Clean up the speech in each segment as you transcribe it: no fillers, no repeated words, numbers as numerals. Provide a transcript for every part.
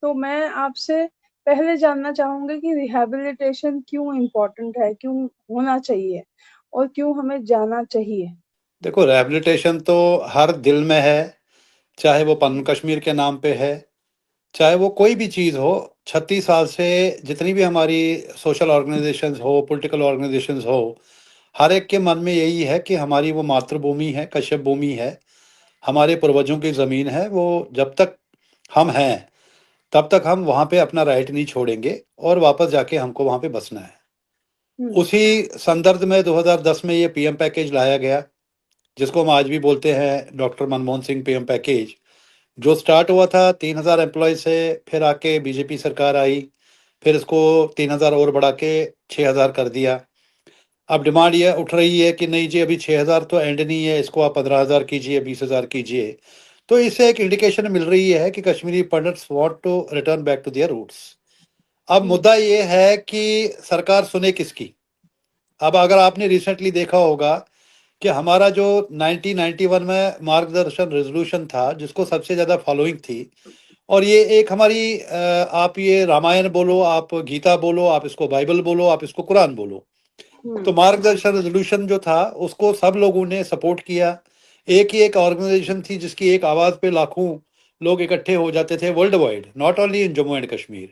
तो मैं आपसे पहले जानना चाहूंगी कि रिहैबिलिटेशन क्यों इम्पोर्टेंट है, क्यों होना चाहिए और क्यों हमें जाना चाहिए? देखो, रैबिलिटेशन तो हर दिल में है, चाहे वो पन कश्मीर के नाम पे है, चाहे वो कोई भी चीज़ हो। 36 साल से जितनी भी हमारी सोशल ऑर्गेनाइजेशंस हो, पॉलिटिकल ऑर्गेनाइजेशंस हो, हर एक के मन में यही है कि हमारी वो मातृभूमि है, कश्यप भूमि है, हमारे पूर्वजों की ज़मीन है। वो जब तक हम हैं तब तक हम वहाँ पे अपना राइट नहीं छोड़ेंगे और वापस जाके हमको वहाँ पे बसना है। हम्म। उसी संदर्भ में 2010 में ये पीएम पैकेज लाया गया, जिसको हम आज भी बोलते हैं doctor Manmohan Singh PM package. जो स्टार्ट हुआ था 3,000 एम्प्लॉय से, फिर आके बीजेपी सरकार आई, फिर इसको 3,000 और बढ़ा के 6,000 कर दिया। अब डिमांड ये उठ रही है कि नहीं जी, अभी 6,000 तो एंड नहीं है, इसको आप 15,000 कीजिए, 20,000 कीजिए। तो इससे एक इंडिकेशन मिल रही है कि Kashmiri Pandits want to return back to there roots. अब हम्म। मुद्दा ये है कि सरकार सुने किसकी। अब अगर आपने रिसेंटली देखा होगा कि हमारा जो 1991 में मार्गदर्शन रेजोल्यूशन था, जिसको सबसे ज़्यादा फॉलोइंग थी, और ये एक हमारी आप ये रामायण बोलो, आप गीता बोलो, आप इसको बाइबल बोलो, आप इसको कुरान बोलो, तो हम्म। मार्गदर्शन रेजोल्यूशन जो था उसको सब लोगों ने सपोर्ट किया। एक ही एक ऑर्गेनाइजेशन थी जिसकी एक आवाज़ पे लाखों लोग इकट्ठे हो जाते थे world wide, not only in Jammu and Kashmir.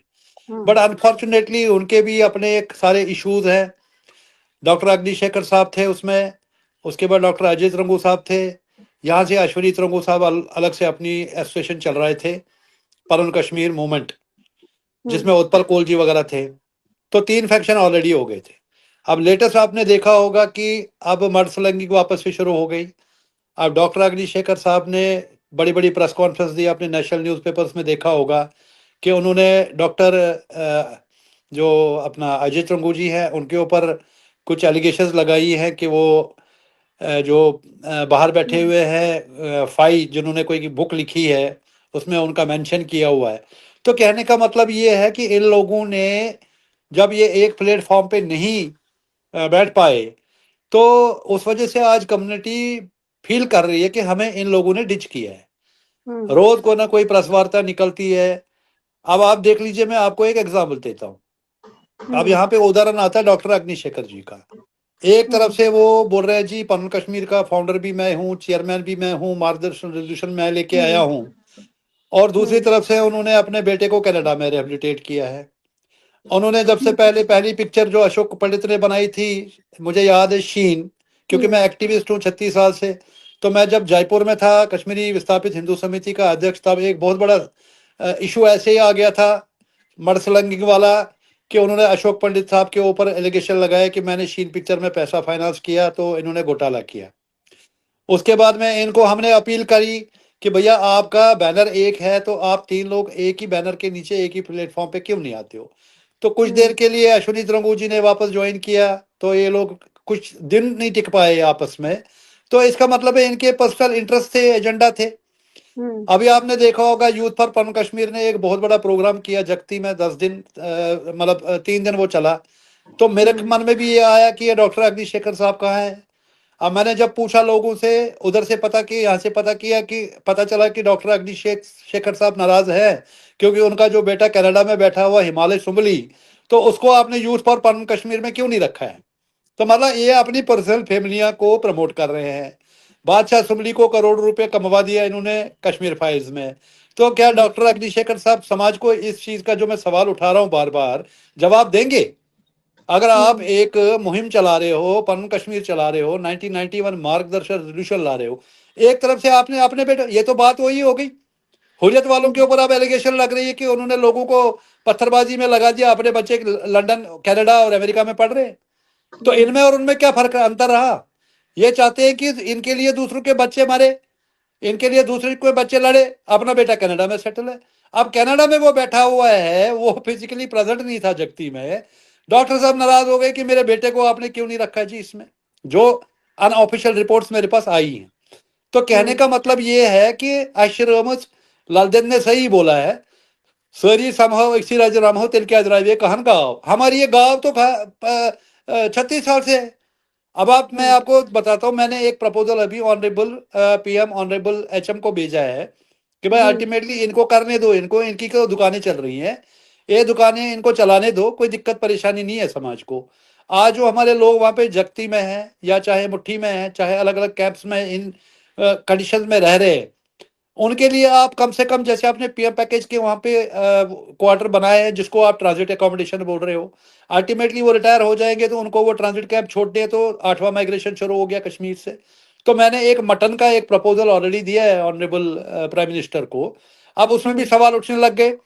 Hmm. But unfortunately उनके भी अपने एक सारे इश्यूज हैं। डॉक्टर अग्निशेखर साहब थे उसमें, उसके बाद डॉक्टर अजय तरंगू साहब थे, यहाँ से अश्वनी तरंगू साहब अलग से अपनी एसोसिएशन चल रहे थे, परन कश्मीर मूवमेंट, हम्म। जिसमें उत्पल कोल जी वगैरह थे। तो 3 फैक्शन ऑलरेडी हो गए थे। अब लेटेस्ट आपने देखा होगा कि अब मर्दसलंगी वापस से शुरू हो गई। अब डॉक्टर अग्निशेखर साहब ने बड़ी बड़ी प्रेस कॉन्फ्रेंस दी, आपने नेशनल न्यूज़पेपर्स में देखा होगा कि उन्होंने डॉक्टर जो अपना अजय तरंगू जी हैं उनके ऊपर कुछ एलिगेशंस लगाई हैं कि वो जो बाहर बैठे हम्म। हुए हैं फाई, जिन्होंने कोई बुक लिखी है उसमें उनका मेंशन किया हुआ है। तो कहने का मतलब ये है कि इन लोगों ने जब ये एक प्लेटफॉर्म पे नहीं बैठ पाए, तो उस वजह से आज कम्युनिटी फील कर रही है कि हमें इन लोगों ने डिच किया है। हम्म। रोज को ना कोई प्रेस वार्ता निकलती है। अब आप देख लीजिए, मैं आपको एक एग्जाम्पल देता हूँ। अब हम्म। यहाँ पे उदाहरण आता है डॉक्टर अग्निशेखर जी का। एक तरफ हम्म। से वो बोल रहे हैं जी, पन कश्मीर का फाउंडर भी मैं हूँ, चेयरमैन भी मैं हूँ, मार्गदर्शन रेजोल्यूशन मैं लेके आया हम्म। हूँ, और दूसरी हम्म। तरफ से उन्होंने अपने बेटे को कनाडा में रिहेबिलिटेट किया है। उन्होंने जब से पहले पहली पिक्चर जो अशोक पंडित ने बनाई थी, मुझे याद है, शीन, क्योंकि हम्म। मैं एक्टिविस्ट हूँ 36 साल से। तो मैं जब जयपुर में था, कश्मीरी विस्थापित हिंदू समिति का अध्यक्ष था, एक बहुत बड़ा इशू ऐसे ही आ गया था मडसलंगिंग वाला, कि उन्होंने अशोक पंडित साहब के ऊपर एलिगेशन लगाया कि मैंने शीन पिक्चर में पैसा फाइनेंस किया, तो इन्होंने घोटाला किया। उसके बाद में इनको हमने अपील करी कि भैया आपका बैनर एक है, तो आप 3 लोग एक ही बैनर के नीचे एक ही प्लेटफॉर्म पे क्यों नहीं आते हो। तो कुछ देर हम्म। के लिए अश्विनी तरंगू जी ने वापस ज्वाइन किया, तो ये लोग कुछ दिन नहीं टिक पाए आपस में। तो इसका मतलब है इनके पर्सनल इंटरेस्ट थे, एजेंडा थे। हम्म। अभी आपने देखा होगा यूथ फॉर पन कश्मीर ने एक बहुत बड़ा प्रोग्राम किया जगती में, 10 दिन मतलब 3 दिन वो चला। तो मेरे हम्म। मन में भी ये आया कि ये डॉक्टर अग्निशेखर साहब कहाँ हैं। अब मैंने जब पूछा लोगों से, उधर से पता किया, यहाँ से पता किया, कि पता चला कि डॉक्टर शेखर साहब नाराज है क्योंकि उनका जो बेटा कनाडा में बैठा हुआ हिमालय सुमली, तो उसको आपने यूथ फॉर पन कश्मीर में क्यों नहीं रखा है। तो मतलब ये अपनी पर्सनल फैमिलियां को प्रमोट कर रहे हैं। बादशाह सुमली को करोड़ रुपए कमवा दिया इन्होंने कश्मीर फाइल्स में। तो क्या हम्म। डॉक्टर अग्निशेखर साहब समाज को इस चीज का जो मैं सवाल उठा रहा हूँ बार बार जवाब देंगे? अगर आप हम्म। एक मुहिम चला रहे हो, पन कश्मीर चला रहे हो, 1991 मार्गदर्शन रेजोल्यूशन ला रहे हो, एक तरफ से आपने अपने बेटे, ये तो बात वही हो गई। हुर्रियत वालों के हम्म। ऊपर अब एलिगेशन लग रही है कि उन्होंने लोगों को पत्थरबाजी में लगा दिया, अपने बच्चे लंदन, कनाडा और अमेरिका में पढ़ रहे हैं। तो हम्म। इनमें और उनमें क्या फर्क अंतर रहा? ये चाहते हैं कि इनके लिए दूसरों के बच्चे मरे, इनके लिए दूसरे कोई बच्चे लड़े, अपना बेटा कनाडा में सेटल है। अब कनाडा में वो बैठा हुआ है, वो फिजिकली प्रेजेंट नहीं था जगती में। डॉक्टर साहब नाराज हो गए कि मेरे बेटे को आपने क्यों नहीं रखा जी इसमें, जो अनऑफिशियल रिपोर्ट्स मेरे पास आई हैं। तो कहने हम्म। का मतलब ये है कि आश्रमच लालदेन ने सही बोला है, सरी समहाउ इसी राज्य राम हो तिल क्या द्राव्य कहन गाँव, हमारी ये गाँव तो 36 साल से है। अब आप, मैं आपको बताता हूँ, मैंने एक प्रपोजल अभी ऑनरेबल पीएम ऑनरेबल एचएम को भेजा है कि भाई हम्म अल्टीमेटली इनको करने दो, इनको इनकी तो दुकानें चल रही हैं, ये दुकानें इनको चलाने दो, कोई दिक्कत परेशानी नहीं है समाज को। आज जो हमारे लोग वहाँ पे जगती में हैं या चाहे मुट्ठी में हैं, चाहे अलग अलग कैंप्स में इन कंडीशन में रह रहे हैं, उनके लिए आप कम से कम जैसे आपने पीएम पैकेज के वहाँ पे क्वार्टर बनाए हैं जिसको आप ट्रांजिट एकोमोडेशन बोल रहे हो, अल्टीमेटली वो रिटायर हो जाएंगे तो उनको वो ट्रांजिट कैंप छोड़ने हैं, तो 8वां माइग्रेशन शुरू हो गया कश्मीर से। तो मैंने एक मटन का एक प्रपोजल ऑलरेडी दिया है ऑनरेबल प्राइम मिनिस्टर को। अब उसमें भी हम्म सवाल उठने लग गए,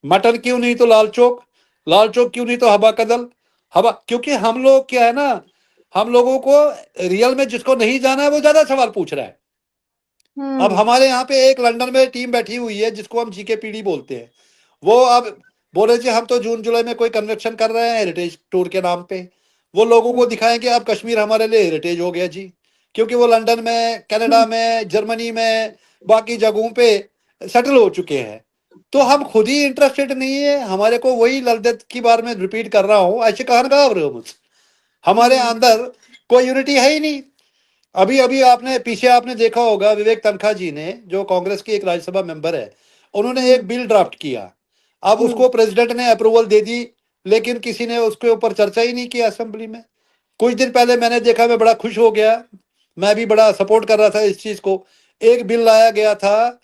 मटन क्यों नहीं तो लाल चौक, लाल चौक क्यों नहीं तो हवा कदल, हवा, क्योंकि हम लोग क्या है ना, हम लोगों को रियल में जिसको नहीं जाना है वो ज्यादा सवाल पूछ रहा है। अब हम्म हमारे यहाँ पे एक लंदन में टीम बैठी हुई है जिसको हम जीके पीडी बोलते हैं, वो अब बोले जी हम तो जून जुलाई में कोई कन्वेक्शन कर रहे हैं हेरिटेज टूर के नाम पे, वो लोगों को हम्म दिखाएंगे अब कश्मीर हमारे लिए हेरिटेज हो गया जी, क्योंकि वो लंदन में, कनाडा हम्म में, जर्मनी में, बाकी जगहों पे सेटल हो चुके हैं। तो हम खुद ही इंटरेस्टेड नहीं है, हमारे को वही ललदत की बार में रिपीट कर रहा हूँ, ऐसे कहां गा रहे हो मुझसे, हमारे हम्म अंदर कोई यूनिटी है ही नहीं। अभी अभी आपने पीछे आपने देखा होगा विवेक तनखा जी ने, जो कांग्रेस की एक राज्यसभा मेंबर है, उन्होंने हम्म एक बिल ड्राफ्ट किया, अब हम्म उसको प्रेसिडेंट ने अप्रूवल दे दी, लेकिन किसी ने उसके ऊपर चर्चा ही नहीं किया असेंबली में। कुछ दिन पहले मैंने देखा, मैं बड़ा खुश हो गया, मैं भी बड़ा सपोर्ट कर रहा था इस चीज को। एक बिल लाया गया था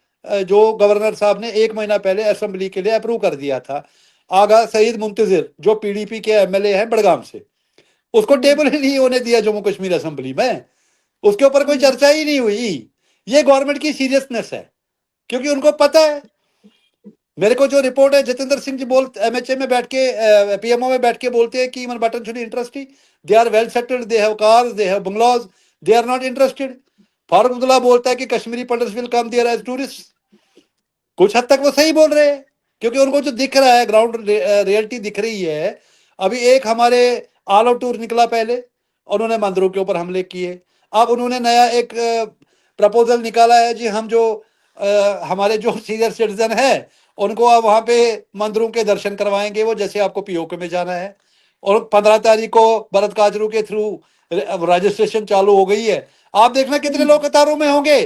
जो गवर्नर साहब ने 1 महीना पहले असेंबली के लिए अप्रूव कर दिया था, आगा सईद मुंतजिर जो पीडीपी के एमएलए हैं बड़गाम से, उसको हम्म टेबल ही नहीं होने दिया जम्मू कश्मीर असेंबली में, उसके ऊपर कोई हम्म चर्चा ही नहीं हुई। ये गवर्नमेंट की सीरियसनेस है, क्योंकि उनको पता है। मेरे को जो रिपोर्ट है जतेंद्र सिंह जी बोल एमएचए में बैठ के पीएमओ में बैठ के बोलते हैं कि even button should interest, they are well settled, they have cars, they have bungalows, they are not interested. Farooq Abdullah बोलता है कि Kashmiri Pandits will come there as tourist. कुछ हद तक वो सही बोल रहे हैं, क्योंकि उनको जो दिख रहा है ग्राउंड रियलिटी दिख रही है। अभी एक हमारे ऑल आउट टूर निकला पहले, उन्होंने मंदिरों के ऊपर हमले किए। अब उन्होंने नया एक प्रपोजल निकाला है जी, हम जो हमारे जो सीनियर सिटीजन है उनको अब वहाँ पे मंदिरों के दर्शन करवाएंगे, वो जैसे आपको पीओके में जाना है। और 15 तारीख को भरत काजरू के थ्रू रजिस्ट्रेशन चालू हो गई है, आप देखना कितने हम्म लोग कतारों में होंगे,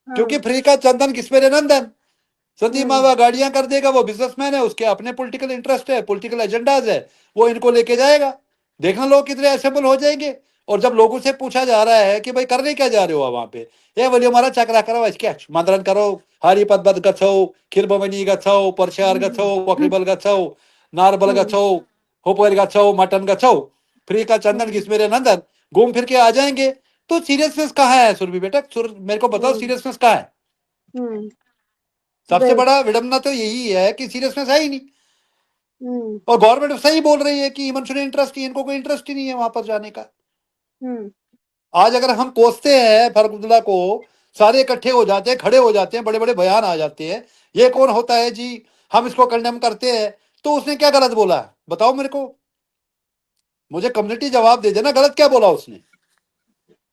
क्योंकि हाँ फ्री का चंदन किसमेरे नंदन। संदीप हम्म मावा गाड़ियां कर देगा, वो बिजनेसमैन है, उसके अपने पॉलिटिकल इंटरेस्ट है, पॉलिटिकल एजेंडाज है, वो इनको लेके जाएगा। देखना लोग कितने असेंबल हो जाएंगे। और जब लोगों से पूछा जा रहा है कि भाई करने क्या जा रहे हो वहां पे, ये बोलियो हमारा चक्रा करो, क्या मंदरन करो, हरिपद बद गच्छो, खिरबमनी गच्छो, परशार गच्छो, बकरीबल गच्छो, नारबल हम्म गच्छो, होपर गच्छो, मटन गच्छो, फ्री का चंदन हम्म किस मेरे नंदन, घूम फिर के आ जाएंगे। तो सीरियसनेस कहाँ है सुरभि बेटा, मेरे को बताओ हम्म सीरियसनेस कहाँ है। हम्म सबसे राइट बड़ा विडम्बना तो यही है कि सीरियसनेस है ही नहीं। हम्म और गवर्नमेंट सही बोल रही है कि इमन इंटरेस्ट ही, इनको कोई इंटरेस्ट ही नहीं है वहां पर जाने का। हम्म आज अगर हम कोसते हैं फारूक अब्दुल्ला को, सारे इकट्ठे हो जाते हैं, खड़े हो जाते हैं, बड़े बड़े बयान आ जाते हैं, ये कौन होता है जी, हम इसको कंडेम करते हैं, तो उसने क्या गलत बोला है बताओ मेरे को, मुझे कम्युनिटी जवाब दे देना, गलत क्या बोला उसने।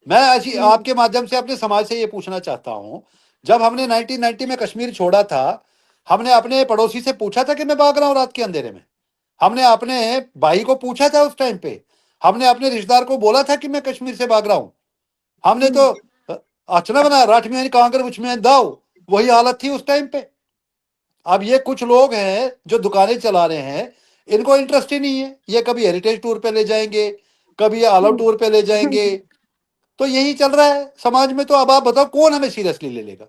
मैं ऐसी हम्म आपके माध्यम से अपने समाज से ये पूछना चाहता हूं, जब हमने 1990 में कश्मीर छोड़ा था, हमने अपने पड़ोसी से पूछा था कि मैं भाग रहा हूं रात के अंधेरे में, हमने अपने भाई को पूछा था उस टाइम पे, हमने अपने रिश्तेदार को बोला था कि मैं कश्मीर से भाग रहा हूं, हमने तो हम्म अचना बना राठ में कांकर उच में दाव, वही हालत थी उस टाइम पे। अब ये कुछ लोग हैं जो दुकानें चला रहे हैं, इनको इंटरेस्ट ही नहीं है, ये कभी हेरिटेज टूर पे ले जाएंगे, कभी ये ऑल आउट हम्म टूर पे ले जाएंगे। तो यही चल रहा है समाज में, तो अब आप बताओ कौन हमें सीरियसली ले लेगा।